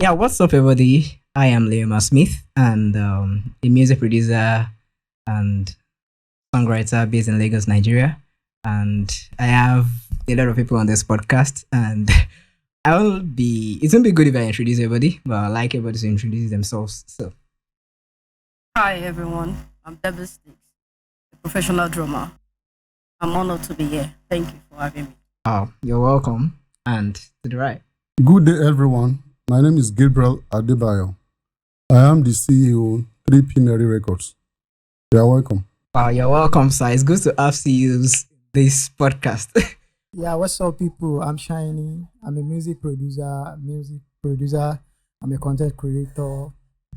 Yeah, what's up, everybody? I am Leoma Smith, and a music producer and songwriter based in Lagos, Nigeria. And I have a lot of people on this podcast, and it won't be good if I introduce everybody, but I like everybody to introduce themselves. So, Hi everyone, I'm Debbie Sticks, a professional drummer. I'm honored to be here. Thank you for having me. you're welcome. And to the right. Good day, everyone. My name is Gabriel Adebayo. I am the CEO, 3P Neri Records. You are welcome. Wow, you're welcome, sir. It's good to have CUs this podcast. Yeah, what's up, people? I'm Shiny. I'm a music producer. I'm a content creator,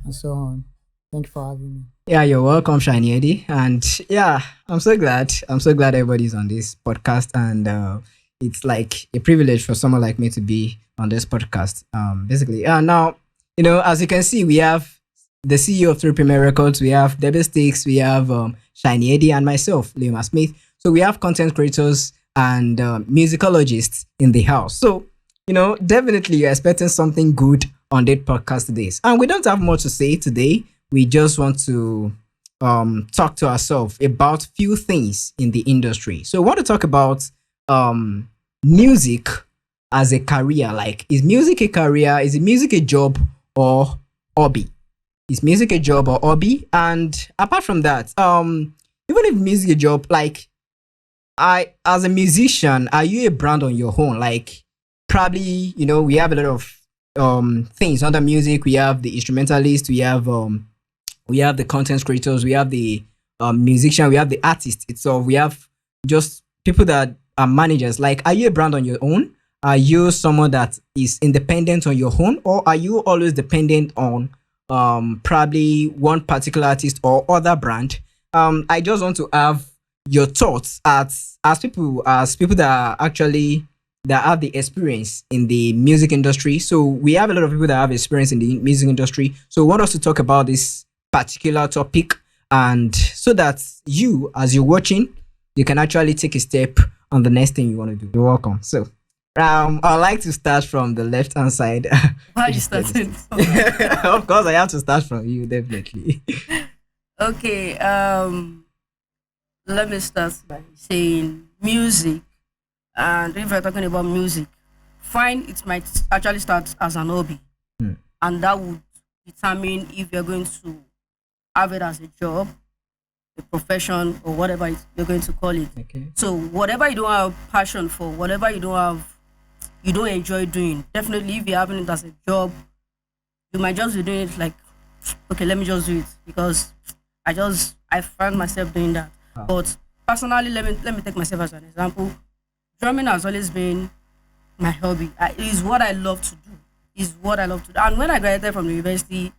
and so on. Thank you for having me. Yeah, you're welcome, Shiny Eddie. And yeah, I'm so glad. I'm so glad everybody's on this podcast. And it's like a privilege for someone like me to be on this podcast. Basically. Now, as you can see, we have the CEO of Three Premier Records, we have Debbie Sticks, we have Shiny Eddie, and myself, Leoma Smith. So we have content creators and musicologists in the house. So, definitely you're expecting something good on that podcast today. And we don't have much to say today. We just want to talk to ourselves about few things in the industry. So we want to talk about music as a career. Like, is music a career? Is it music a job or hobby? Is music a job or hobby? And apart from that, even if music a job, like I as a musician, are you a brand on your own? Like probably, we have a lot of things under music. We have the instrumentalist, we have the content creators, we have the musician, we have the artist itself, we have just people that are managers. Like, are you a brand on your own? Are you someone that is independent on your own, or are you always dependent on probably one particular artist or other brand? I just want to have your thoughts as people that are actually that have the experience in the music industry. So we have a lot of people that have experience in the music industry. So we want us to talk about this particular topic, and so that you, as you're watching, you can actually take a step on the next thing you want to do. You're welcome. So I'd like to start from the left hand side. Why are you starting? Of course, I have to start from you, definitely. Okay, let me start by saying music. And if we're talking about music, fine, it might actually start as an hobby. Hmm. And that would determine if you're going to have it as a job, a profession, or whatever you're going to call it. Okay. So whatever you don't have passion for, whatever you don't enjoy doing, definitely if you're having it as a job, you might just be doing it like, okay, let me just do it because I find myself doing that. Wow. But personally, let me take myself as an example. Drumming has always been my hobby. It is what I love to do. Is what I love to do. And when I graduated from the university,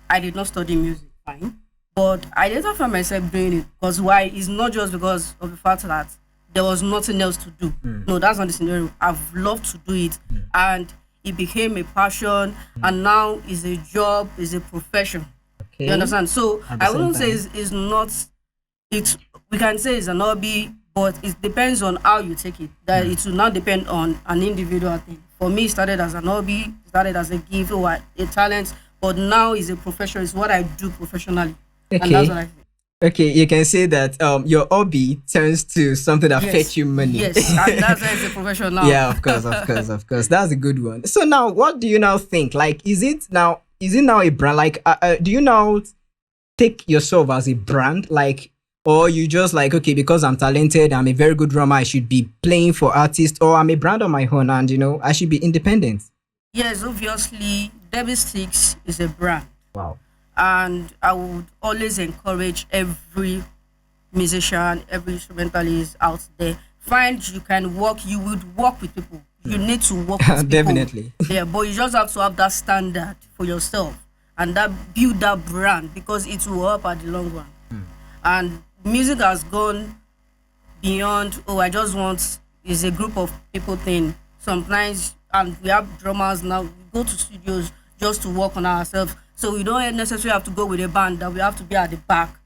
I did not study music, fine. But I later found myself doing it because why? It's not just because of the fact that there was nothing else to do. No, that's not the scenario. I've loved to do it, and it became a passion, and now is a job, is a profession. Okay. You understand? So At the I same wouldn't say time. it's not. It's we can say it's an hobby, but it depends on how you take it. That it will not depend on an individual thing. For me, it started as an hobby, started as a gift or a talent, but now is a profession. It's what I do professionally, and that's Okay. what I think. Okay, you can say that your hobby turns to something that Yes. fetch you money. Yes, and that's why it's a profession now. Yeah, of course, of course, of course. That's a good one. So now, what do you now think? Like, is it now a brand? Like, do you now take yourself as a brand? Like, or you just like, okay, because I'm talented, I'm a very good drummer, I should be playing for artists, or I'm a brand on my own, and I should be independent. Yes, obviously, Debbie Sticks is a brand, Wow. and I would always encourage every musician, every instrumentalist out there. Find you would work with people. You need to work with people. Definitely. Yeah, but you just have to have that standard for yourself and that build that brand because it will help at the long run. And music has gone beyond, oh, I just want is a group of people thing. Sometimes and we have drummers now, we go to studios just to work on ourselves. So we don't necessarily have to go with a band that we have to be at the back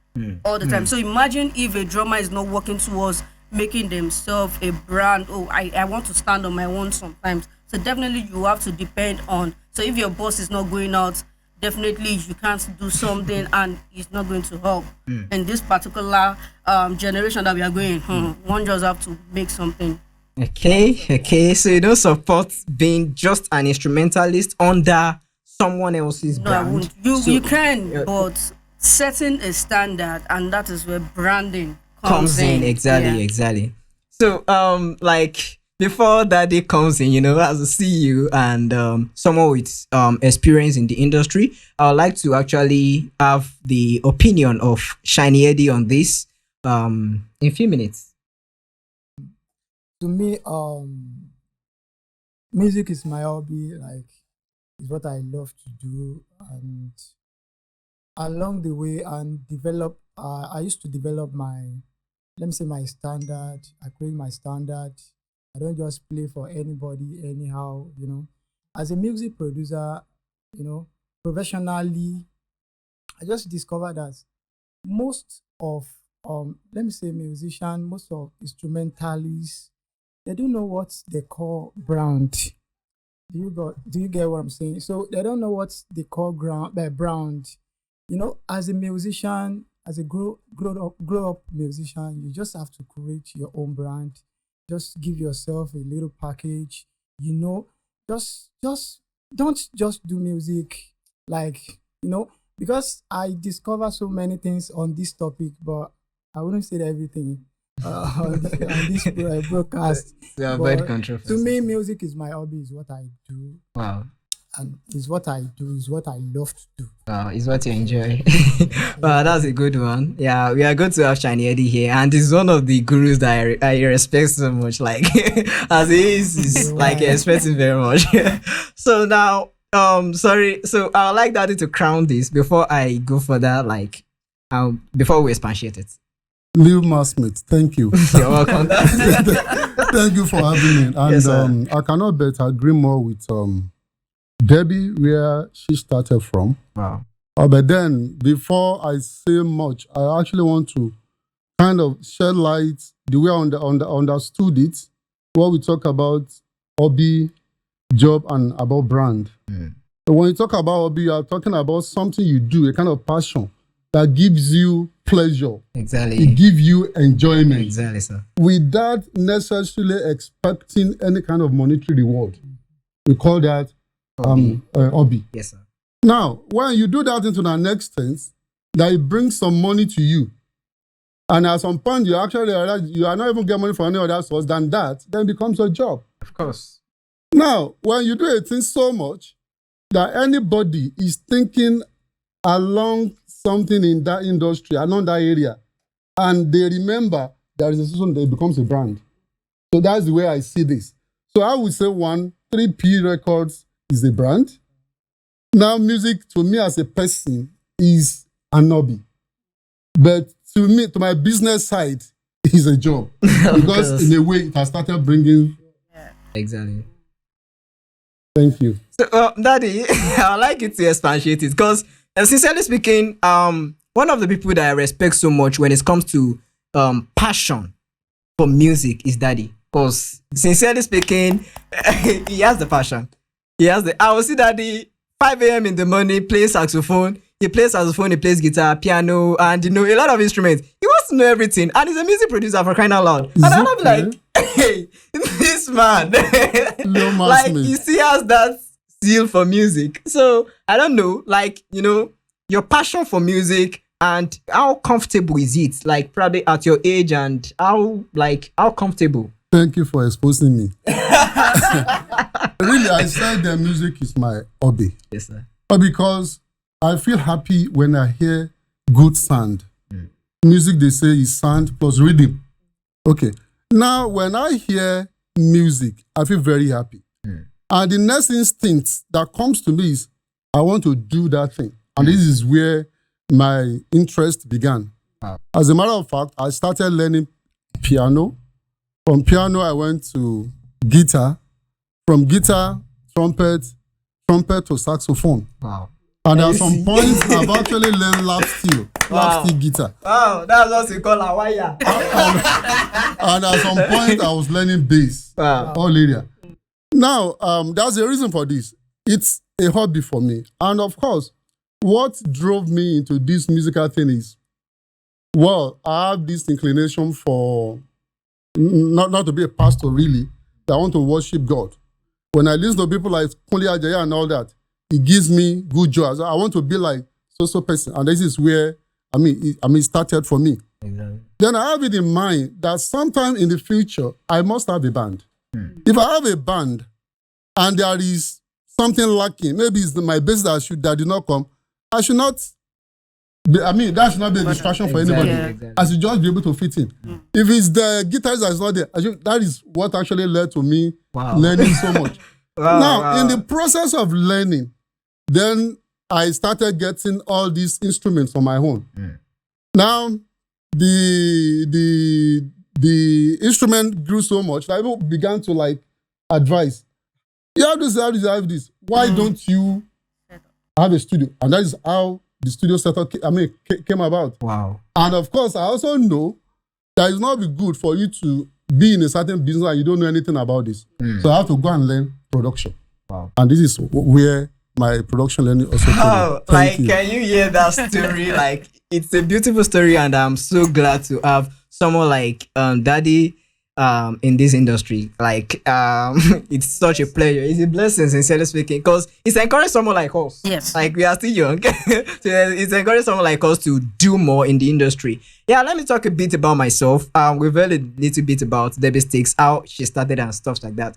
all the time. So imagine if a drummer is not working towards making themselves a brand. Oh, I want to stand on my own sometimes. So definitely you have to depend on So if your boss is not going out, definitely you can't do something and it's not going to help. In this particular generation that we are going, one just have to make something. Okay. So you don't support being just an instrumentalist under someone else's No, I brand. won't. You So, you can, uh, but setting a standard, and that is where branding comes in Yeah. exactly. So like before Daddy comes in, as a CEO and someone with experience in the industry, I would like to actually have the opinion of Shiny Eddie on this in few minutes. To me, music is my hobby. Like, it's what I love to do, and along the way, and develop. I used to develop my, let me say, my standard. I create my standard. I don't just play for anybody anyhow. As a music producer, professionally, I just discovered that most of let me say musician, most of instrumentalists, they don't know what they call brand. Do you get what I'm saying? So they don't know what they call brand. As a musician, as a grow up musician, you just have to create your own brand. Just give yourself a little package. Just don't just do music like because I discover so many things on this topic, but I wouldn't say everything on this broadcast. To avoid But to controversy. me, music is my hobby, is what I do, Wow. and is what I do, is what I love to do. Wow, is what you enjoy. Wow, that's a good one. Yeah, we are good to have Shiny Eddie here, and he's one of the gurus that I respect so much. Like, as he is like, I respect him very much. So now, sorry. So I would like Daddy to crown this before I go further. Like, before we expatiate it. Lil Masmith, thank you. You're welcome. Thank you for having me. And Yes, sir. I cannot but agree more with Debbie, where she started from. Wow. But then, before I say much, I actually want to kind of shed light the way I understood it, what we talk about hobby, job, and about brand. So when you talk about hobby, you are talking about something you do, a kind of passion that gives you pleasure. It Exactly. gives you enjoyment Exactly, sir. without necessarily expecting any kind of monetary reward. We call that hobby. Yes, sir. Now, when you do that into the next sense, that it brings some money to you, and at some point you actually realize you are not even getting money from any other source than that, then it becomes a job. Of course. Now, when you do a thing so much that anybody is thinking along something in that industry, along that area, and they remember there is a solution that it becomes a brand. So that's the way I see this. So I would say 3P Records is a brand. Now, music to me as a person is an hobby. But to me, to my business side, is a job. Because course. in a way, it has started bringing. Exactly. Thank you. So, Daddy, I would like you to expatiate it because, sincerely speaking, one of the people that I respect so much when it comes to passion for music is Daddy. Because, sincerely speaking, he has the passion. I will see Daddy 5 a.m. in the morning playing saxophone. He plays saxophone, he plays guitar, piano, and a lot of instruments. He wants to know everything, and he's a music producer for crying out loud. And I'm like, hey, this man, like he still has that zeal for music. So I don't know, like your passion for music and how comfortable is it? Like probably at your age and how comfortable. Thank you for exposing me. Really, I said that music is my hobby. Yes, sir. But because I feel happy when I hear good sound. Music, they say, is sound plus rhythm. Okay. Now, when I hear music, I feel very happy. And the next instinct that comes to me is, I want to do that thing. And this is where my interest began. Wow. As a matter of fact, I started learning piano. From piano, I went to guitar. From guitar, trumpet to saxophone. Wow. And at some points, I've actually learned lap steel guitar. Wow, that's what we call a wire. And at some point, I was learning bass. Wow. All area. Now, there's a reason for this. It's a hobby for me. And of course, what drove me into this musical thing is, well, I have this inclination for not to be a pastor really. I want to worship God. When I listen to people like Kunle Ajaya and all that, it gives me good joy. I want to be like so person, and this is where it started for me. Exactly. Then I have it in mind that sometime in the future I must have a band. If I have a band and there is something lacking, maybe it's my bass that did not come, I should not. That should not be a distraction for anybody. Exactly. I should just be able to fit in. If it's the guitarist that's not there, that is what actually led to me learning so much. Now, in the process of learning, then I started getting all these instruments on my own. Now, the instrument grew so much that people began to like advise. You have this, have this. Why don't you have a studio? And that is how the studio setup came about. Wow. And of course, I also know that it's not be good for you to be in a certain business and you don't know anything about this. So I have to go and learn production. Wow. And this is where my production learning also came in. Oh, Thank you. can you hear that story? Like, it's a beautiful story, and I'm so glad to have someone like Daddy in this industry. Like, it's such a pleasure. It's a blessing, sincerely speaking, because it's encouraged someone like us. Yes. Like, we are still young. So it's encouraged someone like us to do more in the industry. Yeah, let me talk a bit about myself. We've heard a little bit about Debbie Sticks, how she started and stuff like that.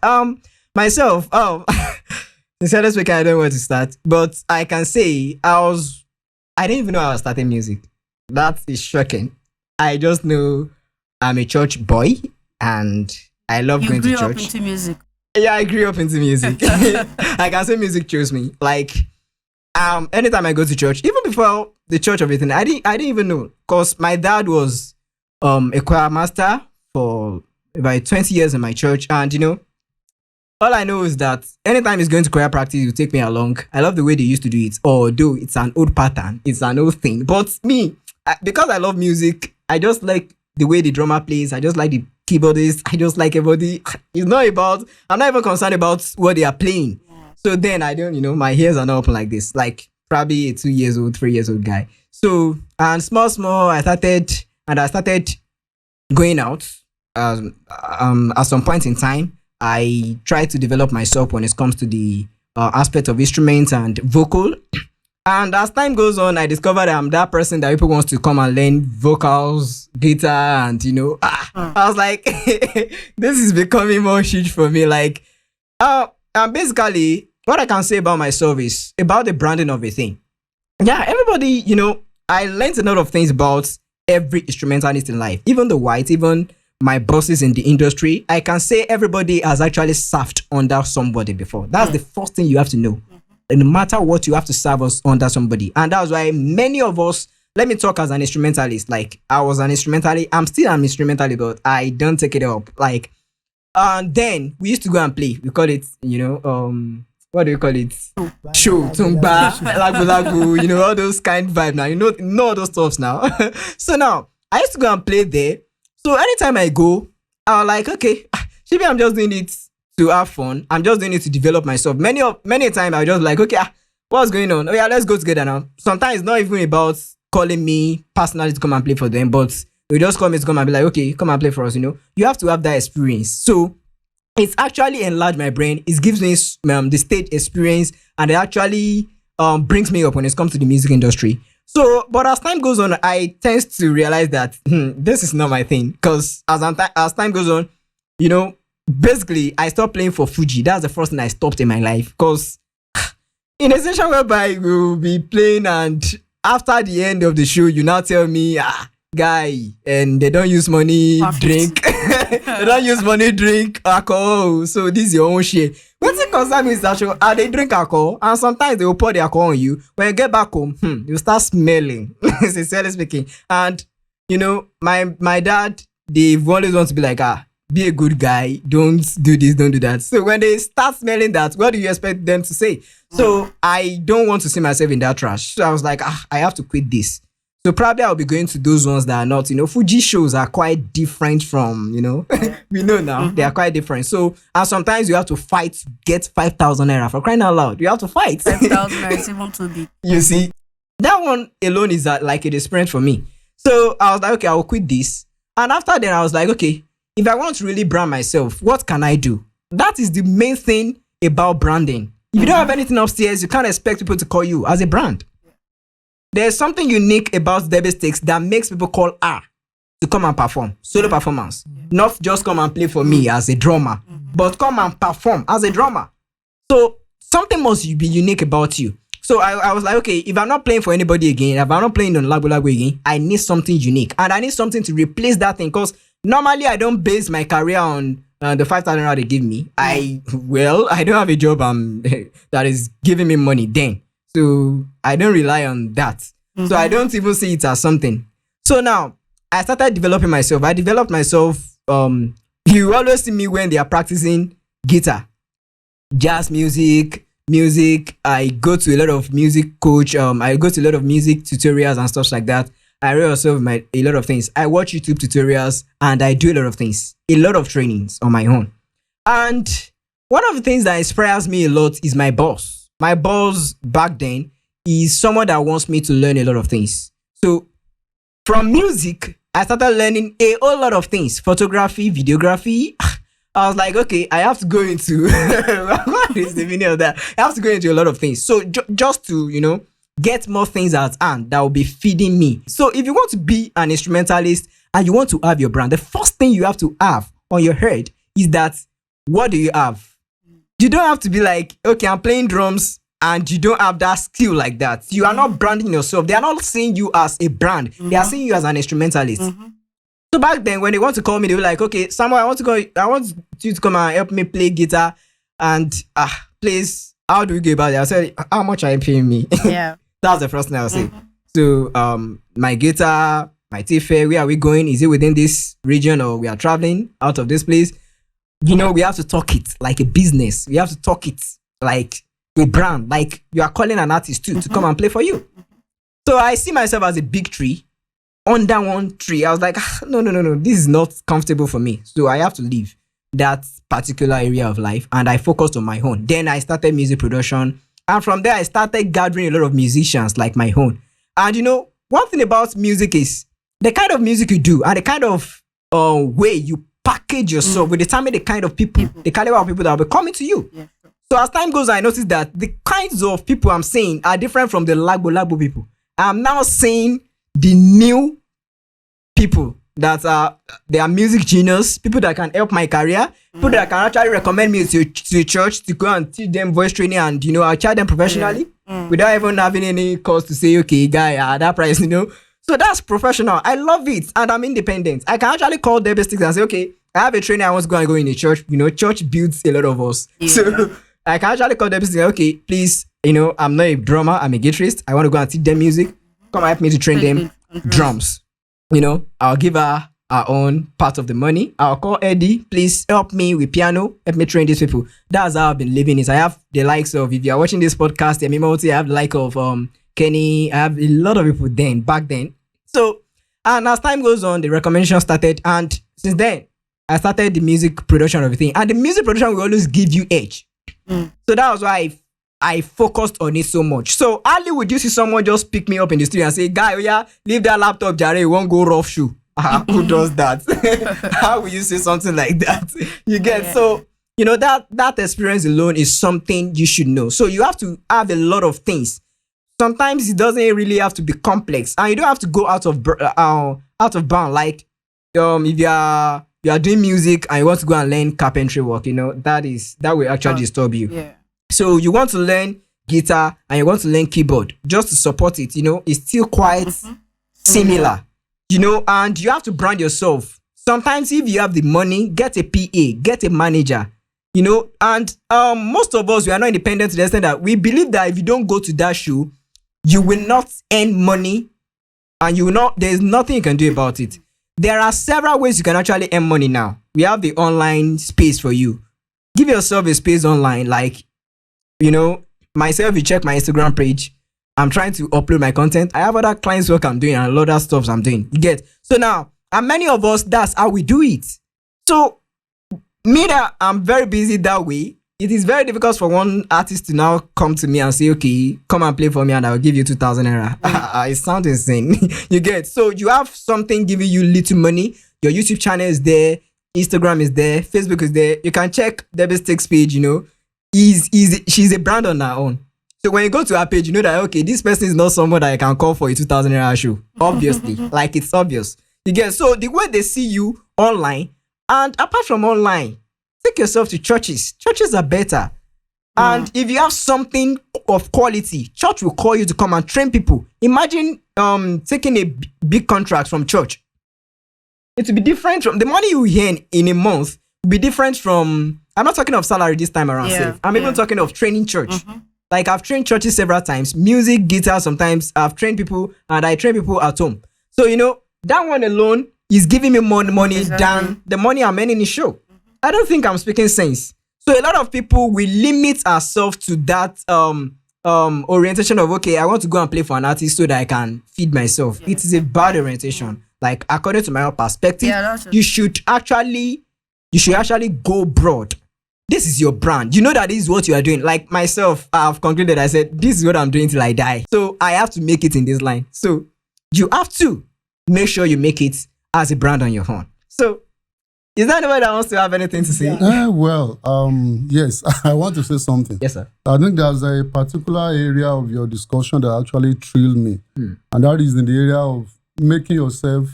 Myself, sincerely speaking, I don't know where to start, but I can say I didn't even know I was starting music. That is shocking. I just know I'm a church boy and I love going to You grew up church. into music. Yeah, I grew up into music. I can say music chose me. Like, anytime I go to church, even before the church of everything, I didn't even know, because my dad was a choir master for about 20 years in my church, and all I know is that anytime he's going to choir practice, he'll take me along. I love the way they used to do it. Although it's an old pattern, it's an old thing. But me, because I love music, I just like the way the drummer plays. I just like the keyboardist. I just like everybody. I'm not even concerned about what they are playing. So then I don't, my ears are not open like this. Like probably a 2 years old, 3 years old guy. So, and small, I started going out. At some point in time, I try to develop myself when it comes to the aspect of instruments and vocal. And as time goes on, I discovered I'm that person that people wants to come and learn vocals, guitar, and I was like, this is becoming more huge for me. Like, and basically, what I can say about myself is about the branding of a thing. Yeah, everybody, I learned a lot of things about every instrumentalist in life, even the white, even my bosses in the industry. I can say everybody has actually served under somebody before. That's the first thing you have to know. No matter what, you have to serve us under somebody. And that's why many of us, let me talk as an instrumentalist. Like, I was an instrumentalist. I'm still an instrumentalist, but I don't take it up. Like, and then we used to go and play. We call it, what do you call it? Show, tumba, lagu lagu, all those kind vibe now. You know all those stuffs now. So now, I used to go and play there. So anytime I go, I'm like, okay, maybe I'm just doing it to have fun. I'm just doing it to develop myself. Many times I just like, okay, what's going on? Oh yeah, let's go together now. Sometimes it's not even about calling me personally to come and play for them, but they just call me to come and be like, okay, come and play for us. You have to have that experience. So it's actually enlarged my brain. It gives me the stage experience, and it actually brings me up when it comes to the music industry. So, but as time goes on, I tend to realize that this is not my thing. Because as time goes on, basically, I stopped playing for Fuji. That's the first thing I stopped in my life. Because in a session whereby we'll be playing, and after the end of the show, you now tell me, guy, and they don't use money, drink. They don't use money, drink alcohol. So this is your own shit. What's it concern me is that they drink alcohol, and sometimes they will pour the alcohol on you. When you get back home, you start smelling. Sincerely speaking. And my dad, they've always want to be like, be a good guy, don't do this, don't do that. So when they start smelling that, what do you expect them to say? So I don't want to see myself in that trash. So I was like, I have to quit this. So probably I'll be going to those ones that are not, Fuji shows are quite different from, we know now they are quite different. So, and sometimes you have to fight to get 5,000 naira for crying out loud. You have to fight. 5,000 is even too big. You see, that one alone is like a experience for me. So I was like, okay, I will quit this. And after then, I was like, okay, if I want to really brand myself, what can I do? That is the main thing about branding. If you don't have anything upstairs, you can't expect people to call you as a brand. There's something unique about Debe Sticks that makes people call R to come and perform. Solo performance. Not just come and play for me as a drummer, but come and perform as a drummer. So something must be unique about you. So I was like, okay, if I'm not playing for anybody again, if I'm not playing on Lagbo Lagbo again, I need something unique. And I need something to replace that thing. Because normally I don't base my career on the 5,000 naira they give me. I don't have a job that is giving me money then. So I don't rely on that. So I don't even see it as something. So now I started developing myself. I developed myself. You always see me when they are practicing guitar, jazz music. I go to a lot of music coach. I go to a lot of music tutorials and stuff like that. I read also a lot of things. I watch YouTube tutorials and I do a lot of things, a lot of trainings on my own. And one of the things that inspires me a lot is my boss. My boss back then is someone that wants me to learn a lot of things. So from music, I started learning a whole lot of things. Photography, videography. I was like, okay, I have to go into what is the meaning of that? I have to go into a lot of things. So just to, get more things at hand that will be feeding me. So if you want to be an instrumentalist and you want to have your brand, the first thing you have to have on your head is that, what do you have? You don't have to be like, okay, I'm playing drums and you don't have that skill like that. You are not branding yourself. They are not seeing you as a brand. They are seeing you as an instrumentalist. So back then, when they want to call me, they were like, okay, Samuel, I want you to come and help me play guitar. And please, how do we go about it? I said, how much are you paying me? Yeah. That's the first thing I'll say. So my guitar, my fare, where are we going? Is it within this region or we are traveling out of this place? We have to talk it like a business. We have to talk it like a brand, like you are calling an artist too to come and play for you. So I see myself as a big tree. Under one tree, I was like, no, this is not comfortable for me. So I have to leave that particular area of life and I focused on my own. Then I started music production. And from there, I started gathering a lot of musicians like my own. And one thing about music is the kind of music you do and the kind of way you package yourself will determine the kind of people, the caliber of people that will be coming to you. Yeah. So as time goes on, I noticed that the kinds of people I'm seeing are different from the Lagbo people. I'm now seeing the new people that they are music genius, people that can help my career, people that can actually recommend me to a church to go and teach them voice training and I'll charge them professionally without even having any cost to say, okay, guy, that price, So that's professional. I love it and I'm independent. I can actually call Debe Sticks and say, okay, I have a trainer, I want to go in a church. Church builds a lot of us. Yeah. So I can actually call Debe Sticks and say, okay, please, I'm not a drummer, I'm a guitarist. I want to go and teach them music. Come help me to train them drums. I'll give her own part of the money. I'll call Eddie, please help me with piano, help me train these people. That's how I've been living it. I have the likes of, if you're watching this podcast, I have the like of Kenny. I have a lot of people back then. So, and as time goes on, the recommendation started. And since then, I started the music production of everything. And the music production will always give you edge. So that was why I focused on it so much. So hardly would you see someone just pick me up in the street and say, guy, leave that laptop, Jare, it won't go rough shoe. Who does that? How will you say something like that? You get so that experience alone is something you should know. So you have to have a lot of things. Sometimes it doesn't really have to be complex, and you don't have to go out of bound. Like if you are doing music and you want to go and learn carpentry work, that will actually disturb you. Yeah. So you want to learn guitar and you want to learn keyboard just to support it. It's still quite similar. And you have to brand yourself. Sometimes if you have the money, get a PA, get a manager, and most of us, we are not independent to the extent that we believe that if you don't go to that show, you will not earn money and there's nothing you can do about it. There are several ways you can actually earn money now. We have the online space for you. Give yourself a space online. Like, myself, you check my Instagram page. I'm trying to upload my content. I have other clients work I'm doing and a lot of stuff I'm doing. You get? So now, and many of us, that's how we do it. So me that I'm very busy that way, it is very difficult for one artist to now come to me and say, okay, come and play for me and I'll give you 2,000 naira. It sounds insane. You get? So you have something giving you little money. Your YouTube channel is there. Instagram is there. Facebook is there. You can check Debbie's Takes page, you know. She's a brand on her own. So when you go to her page, you know that, okay, this person is not someone that I can call for a 2,000 naira show. Obviously. Like, it's obvious. You get? So the way they see you online, and apart from online, take yourself to churches. Churches are better. And if you have something of quality, church will call you to come and train people. Imagine taking a big contract from church. It will be different from the money you earn in a month will be different from, I'm not talking of salary this time around. I'm even talking of training church. Like, I've trained churches several times, music, guitar, sometimes I've trained people and I train people at home. So, you know, that one alone is giving me more money than the money I'm earning in the show. I don't think I'm speaking sense. So a lot of people will limit ourselves to that orientation of, okay, I want to go and play for an artist so that I can feed myself. It is a bad orientation. Like, according to my own perspective, you should actually go broad. This is your brand. You know that this is what you are doing. Like myself, I've concluded, I said, this is what I'm doing till I die. So I have to make it in this line. So you have to make sure you make it as a brand on your own. So is there anybody that wants to have anything to say? Yes, I want to say something. Yes, sir. I think there's a particular area of your discussion that actually thrilled me. And that is in the area of making yourself,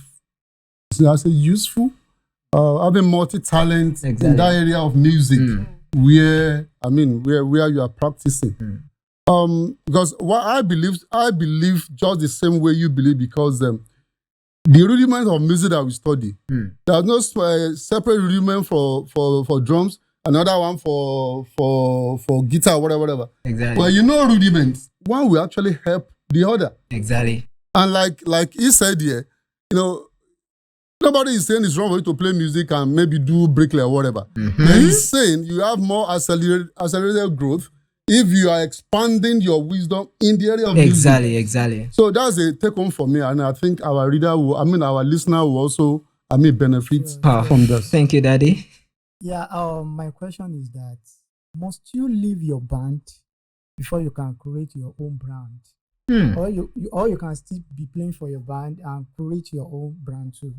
I say, useful, having multi-talent in that area of music where you are practicing. Because what I believe just the same way you believe, because the rudiment of music that we study, there's no separate rudiment for drums, another one for guitar, whatever. Exactly. But you know, rudiments, one will actually help the other. Exactly. And like he said here, you know, nobody is saying it's wrong for you to play music and maybe do bricklayer or whatever. But he's saying you have more accelerated growth if you are expanding your wisdom in the area of music. Exactly. So that's a take home for me, and I think our our listener will also, benefit from this. Thank you, Daddy. Yeah, my question is that must you leave your band before you can create your own brand? Or you can still be playing for your band and create your own brand too.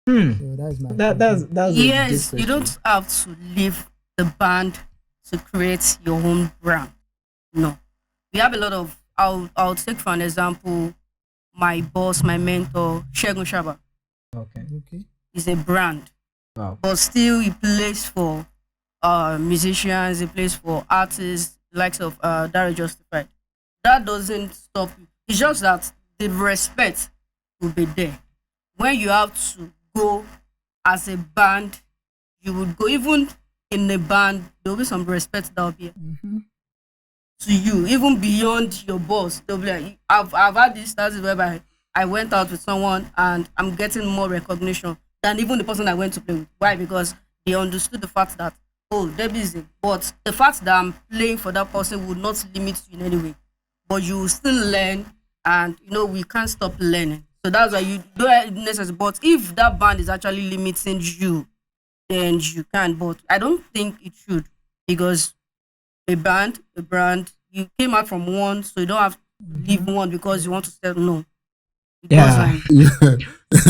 So that's my that's yes, you don't have to leave the band to create your own brand. No. We have a lot of, I'll take for an example, my boss, my mentor, Segun Shaba. Okay. Is a brand. Wow. But still he plays for musicians, he plays for artists, likes of Dare Justified. That doesn't stop you. It's just that the respect will be there. When you have to go as a band, you would go. Even in a band, there will be some respect that will be to you, even beyond your boss. They'll be like, I've had this instances whereby I went out with someone and I'm getting more recognition than even the person I went to play with. Why? Because they understood the fact that, oh, Debbie is it. But the fact that I'm playing for that person would not limit you in any way. But you will still learn, and we can't stop learning. So that's why you don't necessarily. But if that band is actually limiting you, then you can. But I don't think it should, because a brand, you came out from one, so you don't have to leave one because you want to sell. No. Yeah.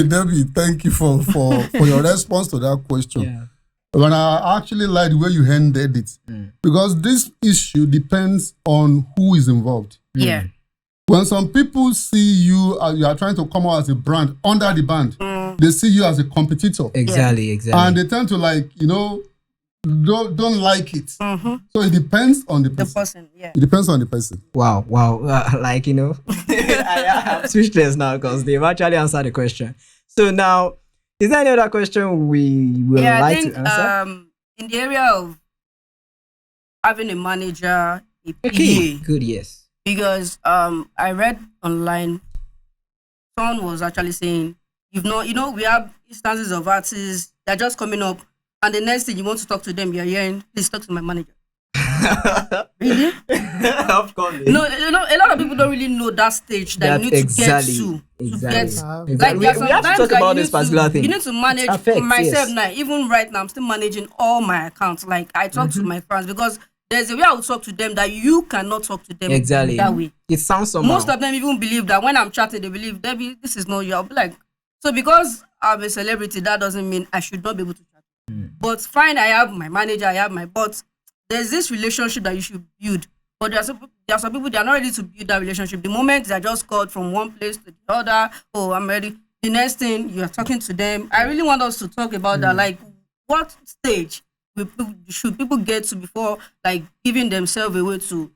Debbie, thank you for your response to that question. Yeah. But I actually like the way you handled it, because this issue depends on who is involved. Yeah. When some people see you are trying to come out as a brand under the band, they see you as a competitor. Exactly. And they tend to don't like it. So it depends on the person. Yeah. It depends on the person. Wow. I'm speechless now because they've actually answered the question. So now, is there any other question we would like to answer? In the area of having a manager, a PA. Okay, good, yes. Because I read online, someone was actually saying, we have instances of artists that are just coming up, and the next thing you want to talk to them, you're hearing, please talk to my manager. Really? Of course. No, you know, a lot of people don't really know that stage that That you need exactly, to get to exactly. get. Exactly. Like We there are have to sometimes talk that about you this need particular to, thing. you need to manage It affects, myself yes. now. Even right now, I'm still managing all my accounts. Like I talk to my friends because there's a way I will talk to them that you cannot talk to them Exactly. that way. It sounds somehow. Most of them even believe that when I'm chatting, they believe, Debbie, this is not you. I'll be like, so because I'm a celebrity, that doesn't mean I should not be able to chat. But fine, I have my manager, I have my boss. There's this relationship that you should build. But there are some people, they are not ready to build that relationship. The moment they are just called from one place to the other, oh, I'm ready. The next thing, you are talking to them. I really want us to talk about that. Like, what stage should people get to before, like, giving themselves away to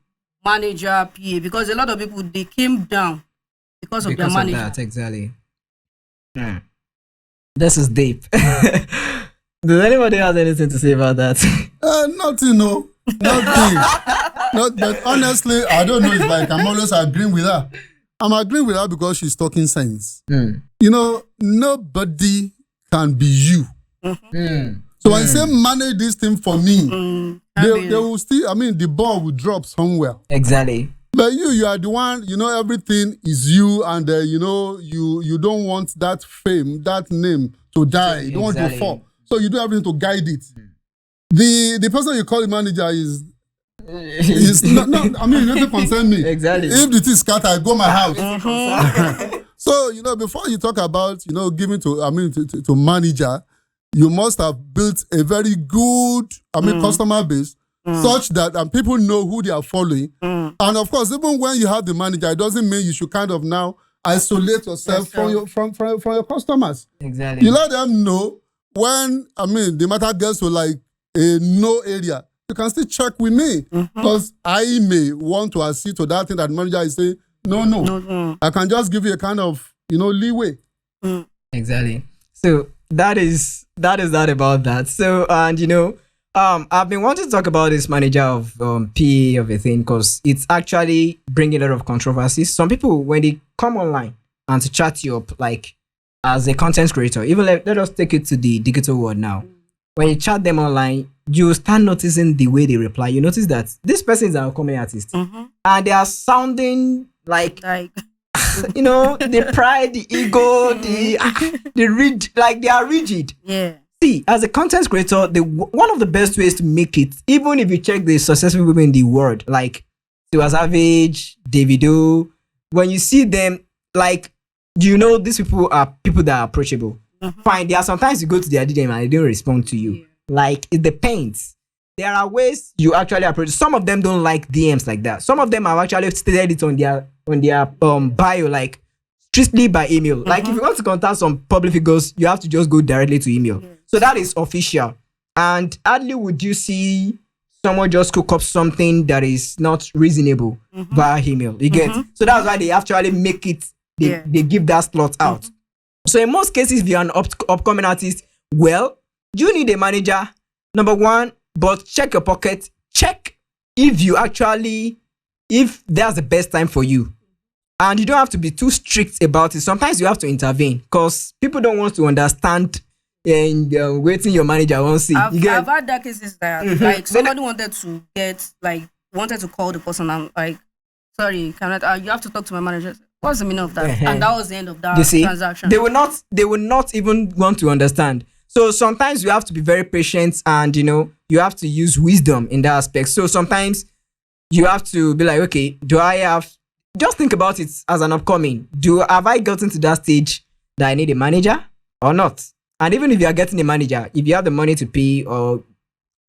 manager, PA? Because a lot of people, they came down because of Because their of manager. that, exactly. This is deep. Does anybody have anything to say about that? Nothing, no. Nothing. Not, but honestly, I don't know if like I'm always agreeing with her. I'm agreeing with her because she's talking sense. You know, nobody can be you. So when I say manage this thing for me, they will still, I mean, the ball will drop somewhere. Exactly. But you are the one, you know, everything is you, and you know, you don't want that fame, that name to die. You don't want to fall. So you do everything to guide it. The person you call the manager is not, I mean, it doesn't concern me. Exactly. If the thing is scattered, I go my house. So, you know, before you talk about, you know, giving to, I mean, to manager, you must have built a very good, I mean, customer base, such that people know who they are following. And of course, even when you have the manager, it doesn't mean you should kind of now isolate yourself from your customers. Exactly. You let them know when, I mean, the matter gets to like a no area, you can still check with me because I may want to accede to that thing that manager is saying, no. I can just give you a kind of, you know, leeway. Exactly. So that is that about that. So, and you know, I've been wanting to talk about this manager of PA of a thing because it's actually bringing a lot of controversies. Some people, when they come online and to chat you up, like as a content creator, even let us take it to the digital world now. When you chat them online, you start noticing the way they reply. You notice that this person is an upcoming artist, and they are sounding like you know, the pride, the ego, the rigid, like they are rigid. Yeah. See, as a content creator, one of the best ways to make it, even if you check the successful people in the world, like Tiwa Savage, Davido, when you see them, like, you know, these people are people that are approachable. Fine, there are sometimes you go to their DM and they don't respond to you. Yeah. Like, it depends. There are ways you actually approach. Some of them don't like DMs like that. Some of them have actually stated it on their bio, like strictly by email. Like if you want to contact some public figures, you have to just go directly to email. Yeah. So that is official. And hardly would you see someone just cook up something that is not reasonable via email. You get? So that's why they actually make it. They give that slot out. So in most cases, if you're an upcoming artist, well, you need a manager. Number one, but check your pocket. Check if that's the best time for you. And you don't have to be too strict about it. Sometimes you have to intervene because people don't want to understand and waiting your manager won't see. I've had that cases that like somebody wanted to call the person. I'm like, sorry, you have to talk to my manager. What's the meaning of that? And that was the end of that transaction. They will not even want to understand. So sometimes you have to be very patient and, you know, you have to use wisdom in that aspect. So sometimes you have to be like, okay, just think about it as an upcoming. Have I gotten to that stage that I need a manager or not? And even if you are getting a manager, if you have the money to pay, or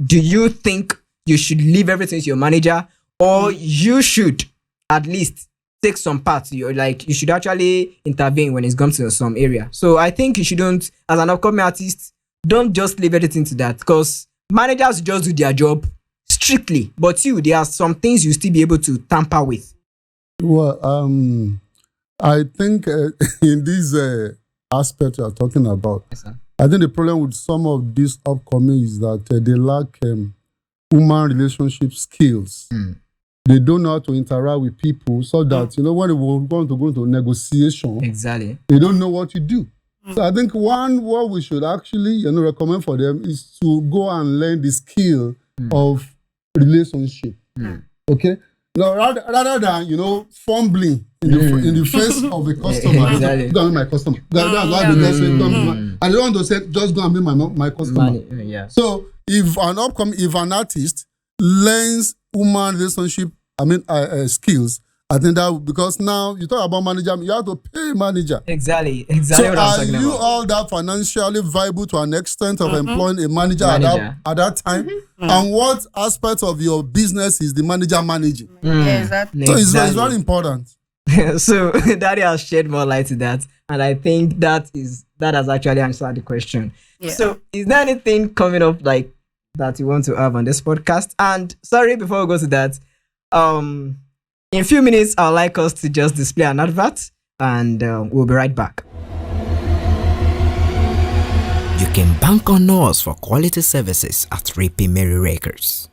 do you think you should leave everything to your manager, or you should at least take some part? You should actually intervene when it's comes to some area. So I think you shouldn't, as an upcoming artist, don't just leave everything to that, because managers just do their job strictly, but there are some things you still be able to tamper with. Well, I think in this aspect you are talking about, yes, I think the problem with some of these upcoming is that they lack human relationship skills. They don't know how to interact with people, so that you know when they want to go into negotiation, exactly, they don't know what to do. So I think what we should actually recommend for them is to go and learn the skill of relationship. Mm. Okay. Now, rather than fumbling in the face of a customer, Exactly. go and be my customer. That's why the guy said, "Don't be my." I don't want to say, just go and be my customer. Money, yeah. So if an artist learns human relationship, skills, I think that because now you talk about manager, you have to pay manager. Exactly So what I'm are talking you about. all that financially viable to an extent of employing a manager, at that time? And what aspect of your business is the manager managing? Yeah, exactly. So it's very important. So Daddy has shed more light to that, and I think that has actually answered the question. Yeah. So is there anything coming up like that you want to have on this podcast? And sorry, before we go to that, in a few minutes I'd like us to just display an advert, and we'll be right back. You can bank on us for quality services at 3P Mary Records.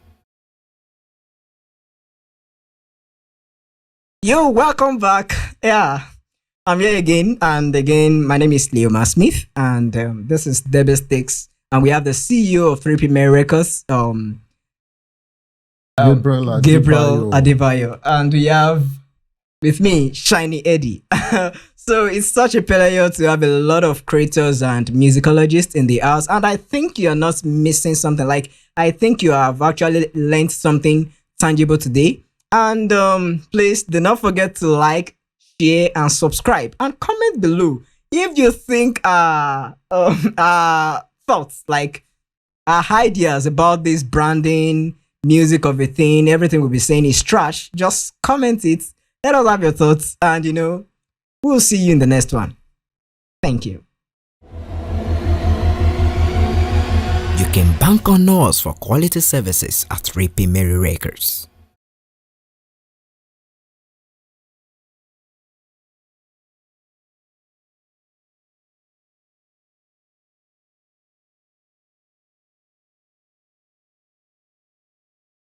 Yo, welcome back. Yeah, I'm here again, and again, my name is Leoma Smith, and this is Debe Sticks, and we have the CEO of 3P Mary Records, Gabriel Adebayo, and we have with me Shiny Eddie. So it's such a pleasure to have a lot of creators and musicologists in the house, and I think you're not missing something. Like, I think you have actually learned something tangible today. And please do not forget to like, share, and subscribe, and comment below if you think thoughts, like ideas about this branding, music of a thing, everything we'll be saying is trash. Just comment it. Let us have your thoughts, and we'll see you in the next one. Thank you. You can bank on us for quality services at 3P Mary Records.